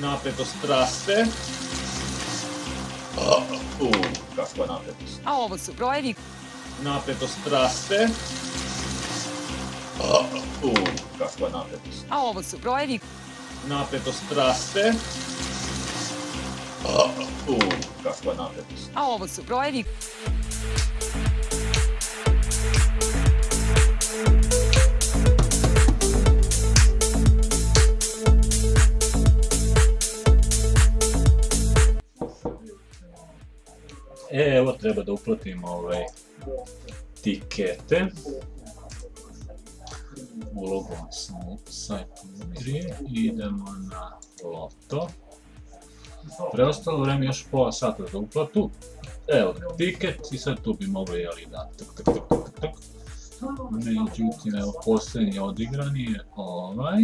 Napetost raste. Kakva napetost. A ovo su brojevi. Napetost raste. Kakva napetost. A ovo su brojevi. Napetost raste. Kakva napetost. A ovo su brojevi. Evo, treba da uplatimo ove tikete. Ulogovan sam u sajtu igre i idemo na loto. Preostalo vreme još pola sata za uplatu. Evo ga tiket i sad tu bi mogli da tak. Međutim, evo posljednji odigrani je ovaj.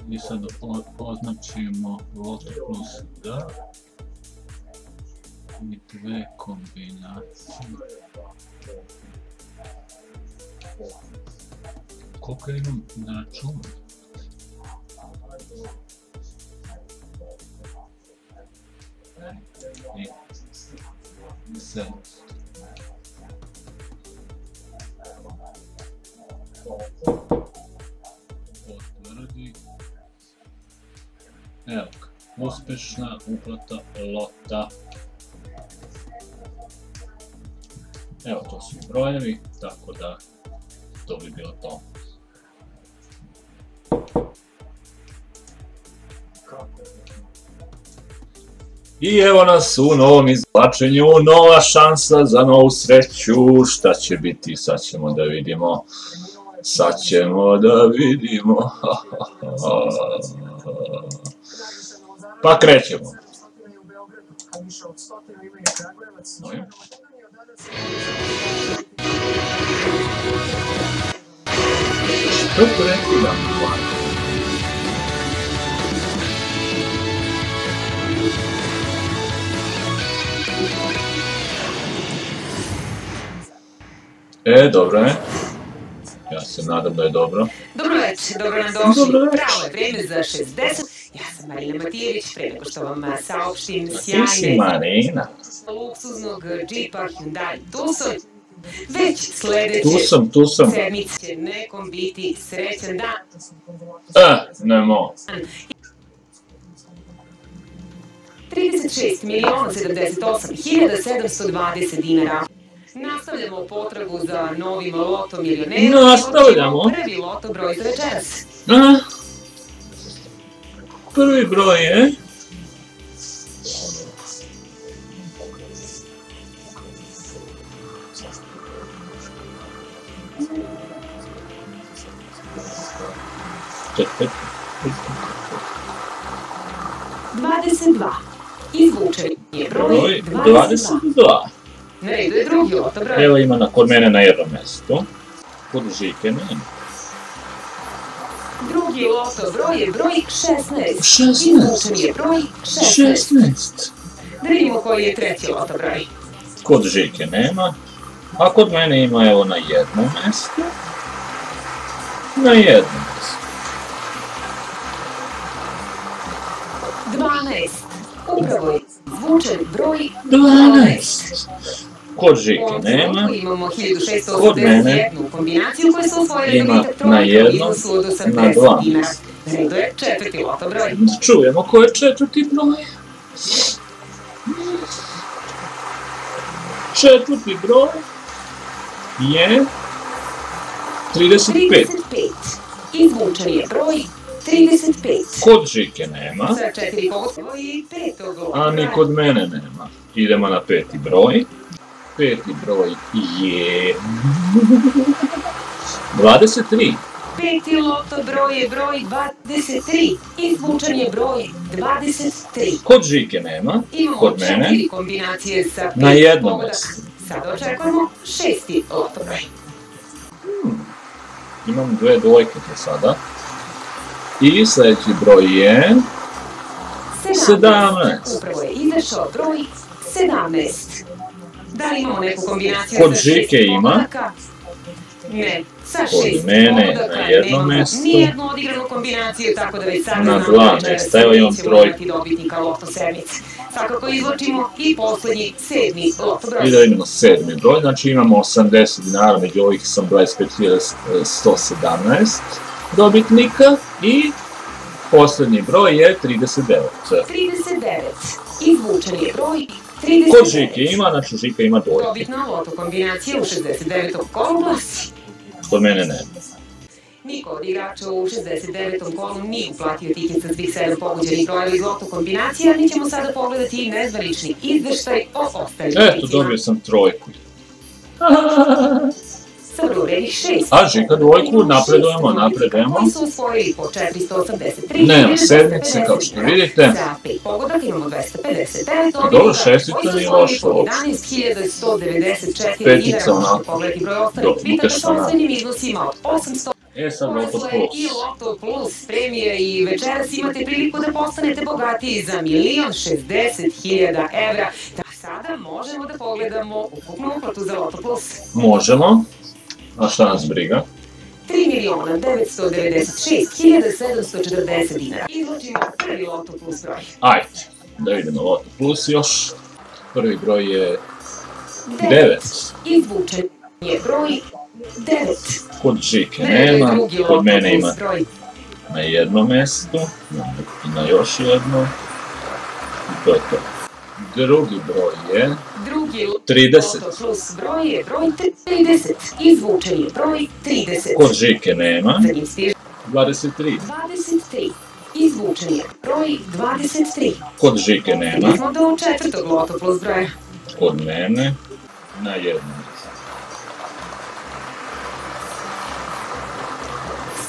I sad označimo loto plus da i dve kombinacije. Koliko imam na računu? I 700. Potvrdi. Evo ga, uspješna uplata lota. Evo, to su brojevi, tako da to bi bilo to. I evo nas u novom izvlačenju, nova šansa za novu sreću. Šta će biti, sad ćemo da vidimo. Pa krećemo. Što to rekli da mi hvala? Dobro je. Ja se nadam da je dobro. Dobro večer, dobro nam došli. Pravo je vreme za 60. Ja sam Marina Matijević, pre nego što vam saopštim sjajne... Ti si Marina. ...luksuznog džipa Hyundai Tucson. Već sledeće sedmice će nekom biti srećan dan. Nemo. 36.078.720 dinara. Nastavljamo potragu za novim loto milionerom. Nastavljamo. Prvi loto broj za večeras. Prvi broj je... Čekaj. 22. Izvučen je broj 22. Na redu je drugi loto broj. Evo ima kod mene na jednom mjestu. Kod Žike nema. Drugi loto broj je broj 16. 16. Izvučen je broj 16. Da vidimo koji je treći loto broj. Kod Žike nema. A kod mene ima evo na jednom mjestu. Na jednom mjestu. 12. Upravo je izvučen broj 12. Kod Žike nema. Imamo 1681 kombinaciju koje su osvojili dobitak trojka u iznosu od 80 dinara. Na redu je četvrti loto broj. Čujemo ko je četvrti broj. Četvrti broj je 35. Izvučen je broj 35. Kod Žike nema. Za 4 pogotovo i petog loto broja. A ni kod mene nema. Idemo na peti broj. Peti broj je... 23. Peti loto broj je broj 23. Izvučen je broj 23. Kod Žike nema. Kod mene. Imamo 4 kombinacije sa 5 na jednom mjestu. Sad očekujemo šesti loto broj. Imam dve dvojke do sada. I sljedeći broj je... 17. Upravo je izašao broj 17. Da li imamo neku kombinaciju kod Žike ima. Ne, sa Kod 6 mene pogodaka na jednom nemamo mestu. nijednu odigranu kombinaciju, tako da već sada Na znamo dva da večeras mesta, evo imam nećemo trojku. imati dobitnika loto sedmice. Svakako izvlačimo i poslednji, 7. loto broj. I da vidimo 7. broj, znači imamo 80 dinara, među ovih sam 25.117 dobitnika i poslednji broj je 39. 39. Izvučen je broj 39. Kod Žike ima, znači Žika ima dvojke. Dobitna loto kombinacija u 69. kolu glasi. Kod mene ne. Niko od igrača u 69. kolu nije uplatio tiket sa svih 7 pogođenih brojeva iz loto kombinacija. Mi ćemo sada pogledati nezvanični izveštaj o ostalim Eto, ticima. dobio sam trojku. Sa brojenih 6. A Žika dvojku, napredujemo. Koji su osvojili po 483. Nema sedmice, kao što vidite. Za 5 pogodaka imamo 259. Dobro, šestica nije loša uopšte. 11.194 Petica, dinara. onako. Možete pogledati broj ostalih Dobro, pitaka utešno, sa osnovnim iznosima od 800. E sad Loto Posle Plus. i Loto Plus premije i večeras imate priliku da postanete bogatiji za 1.060.000 evra. Da sada možemo da pogledamo ukupnu uplatu za Loto Plus. Možemo. A šta nas briga? 3.996.740 dinara. Izlučimo prvi Loto Plus broj. Ajde, da vidimo Loto Plus još. Prvi broj je 9. Izvučen je broj 9. Kod Žike nema, kod mene ima broj. na jednom mestu, i na još jedno. I to je to. Drugi broj je Drugi 30. Loto Plus broj je broj 30. Izvučen je broj 30. Kod Žike nema, Za njim stiže 23. 23. Izvučen je broj 23. Kod Žike nema, Stigli smo do četvrtog Loto Plus broja. kod mene na jednom mestu.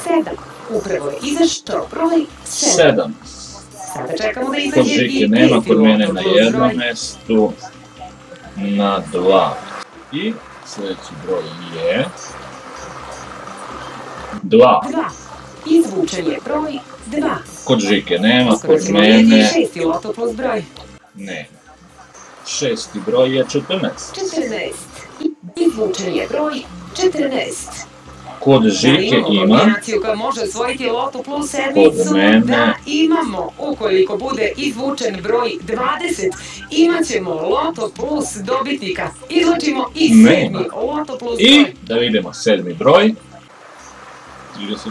7. Upravo je izašao broj 7. 7. Sada čekamo da Kod izađe Žike i nema, peti kod mene Loto na Plus jednom broj. mestu, na 2. I sljedeći broj je 2. 2. Izvučen je broj 2. Kod Žike nema, Uskoro kod ćemo vidjeti mene i šesti Loto Plus broj. nema. Šesti broj je 14. 14. Izvučen je broj 14. Kod Žike Imamo ima, kombinaciju koja može osvojiti Loto Plus sedmicu. Kod mene. Da, imamo. Ukoliko bude izvučen broj 20, imaćemo Loto Plus dobitnika. Izlučimo i Nema. sedmi Loto Plus i broj. da vidimo sedmi broj, 36.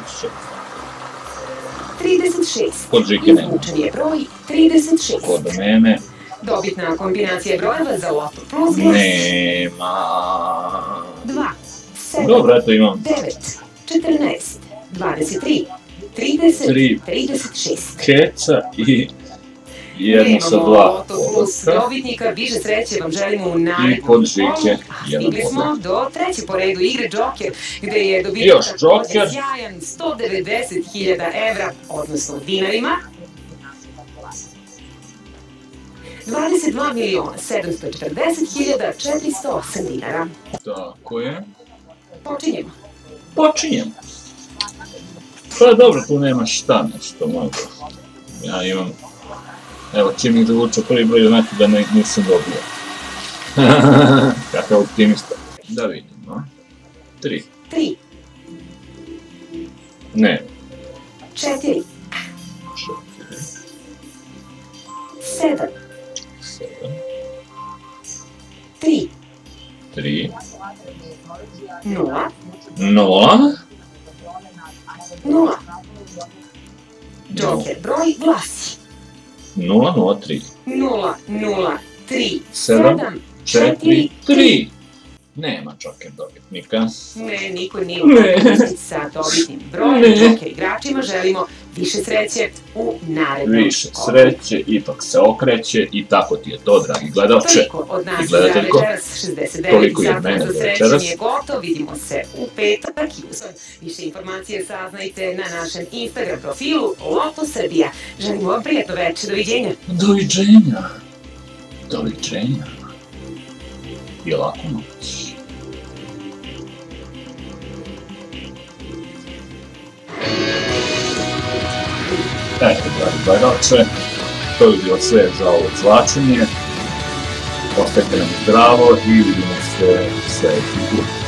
36. Kod Žike nema. Izvučen je broj 36. Kod mene Dobitna kombinacija brojeva za Loto Plus glasi nema. 2, 7, Dobro, eto imam 9, 14, 23, 30, 3 36. keca i jednu sa Nemamo 2 Loto Plus pogotka. dobitnika, više sreće vam želimo u narednom I kod Žike kolu. jedan Stigli smo pogodak. do treće po redu igre Joker, gde je dobitnik Još takođe Joker. sjajan 190.000 evra, odnosno dinarima. 22.740.408 dinara. Tako je. Počinjemo. Počinjemo. Pa dobro, tu nema šta nešto mogu. Ja imam, evo čim mi zavučao prvi broj, znači da nisam dobio. Kakav optimista. Da vidimo. 3. 3, Ne. 4, 4. 7, 7. 3, 3. 0, 0. 0. Joker broj glasi 003. 0, 0, 3, 7, 7, 4, 4, 3. Nema Joker dobitnika. Ne, niko nije Ne. uplatio sa dobitnim brojem. Ne. Joker igračima želimo više sreće u narednom Više kolu. sreće, ipak se okreće i tako ti je to, dragi gledalče. Toliko od nas I za gledateljko. večeras, 69 Toliko i od sati mene za za srećem večeras. je gotovo. Vidimo se u petak i u svoj. Više informacije saznajte na našem Instagram profilu Loto Srbija. Želimo vam prijatno večer, doviđenja. Doviđenja. Doviđenja. I laku noć. Eto, dragi gledalče, to je bilo sve za ovo zlačenje. Ostajte nam zdravo i vidimo se sljedeći put.